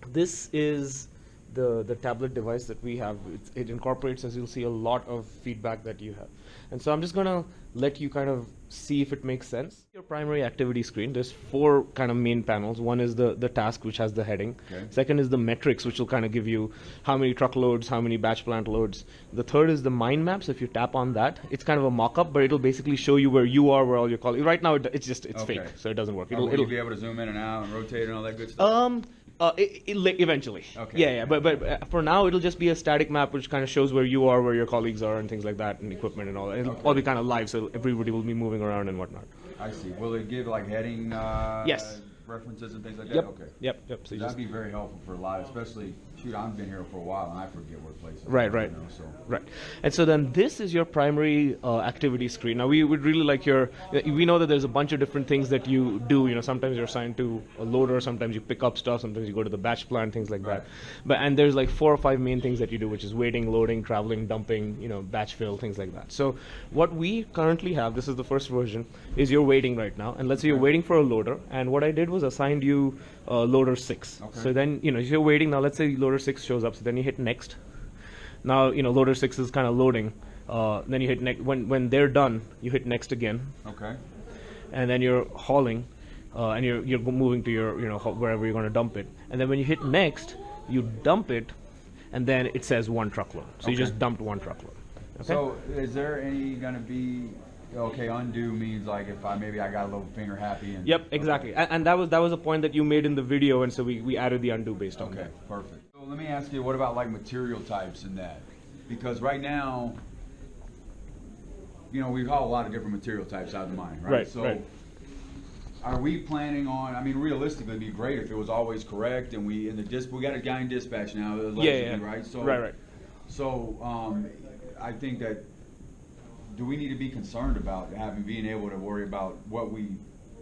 This is the tablet device that we have. It incorporates, as you'll see, a lot of feedback that you have. And so I'm just going to let you kind of see if it makes sense. Your primary activity screen, there's four kind of main panels. One is the task, which has the heading. Okay. Second is the metrics, which will kind of give you how many truckloads, how many batch plant loads. The third is the mind map. So if you tap on that, it's kind of a mock-up, but it'll basically show you where you are, where all your colleagues. Right now, it's Okay. fake, so it doesn't work. Will you be able to zoom in and out and rotate and all that good stuff? Eventually. Okay. Yeah. But for now, it'll just be a static map which kind of shows where you are, where your colleagues are, and things like that, and equipment and all that. It'll all be kind of live, so everybody will be moving around and whatnot. I see. Will it give like heading Yes. references and things like that? Yep. Okay. Yep. So That'd be very helpful for a lot, especially, shoot, I've been here for a while and I forget where places Right. are, you know, so. Right. And so then this is your primary activity screen. Now we would really like we know that there's a bunch of different things that you do. You know, sometimes you're assigned to a loader, sometimes you pick up stuff, sometimes you go to the batch plant, things like Right. that. And there's like 4 or 5 main things that you do, which is waiting, loading, traveling, dumping, batch fill, things like that. So what we currently have, this is the first version, is you're waiting right now. And let's say you're waiting for a loader. And what I did was assigned you loader 6. Okay. So then, if you're waiting now, let's say loader 6 shows up. So then you hit next. Now, loader 6 is kind of loading. Then you hit next. When they're done, you hit next again. Okay. And then you're hauling, and you're moving to your, wherever you're going to dump it. And then when you hit next, you dump it, and then it says 1 truckload. So you just dumped 1 truckload. Okay? So is there any going to be, okay, undo means like if maybe I got a little finger happy. And, Yep, exactly. Okay. And that was a point that you made in the video, and so we added the undo based on that. Okay, perfect. So let me ask you, what about like material types and that? Because right now, we haul a lot of different material types out of the mine, right? Right, so right. Are we planning on, realistically it'd be great if it was always correct and we got a guy in dispatch now, allegedly, right? So, right. So I think that, do we need to be concerned about being able to worry about what we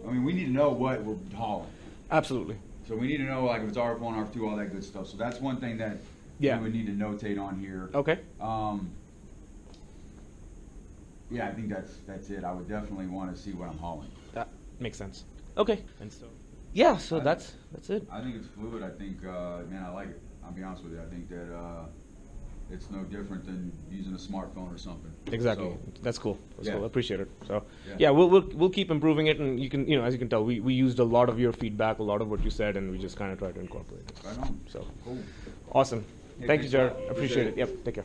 need to know what we're hauling. Absolutely. So we need to know like if it's RF1, RF2, all that good stuff. So that's one thing that we would need to notate on here. Okay. Yeah, I think that's it. I would definitely want to see what I'm hauling. That makes sense. Okay. And so yeah, so that's it. I think it's fluid. I think man, I like it. I'll be honest with you. I think that it's no different than using a smartphone or something. Exactly. So, that's cool. That's cool. I appreciate it. So yeah, we'll keep improving it, and you can as you can tell, we used a lot of your feedback, a lot of what you said, and we just kind of tried to incorporate it. Right on. So cool. Awesome. Hey, Thank you, Jared. Appreciate Appreciate it. it. Yep. Take care.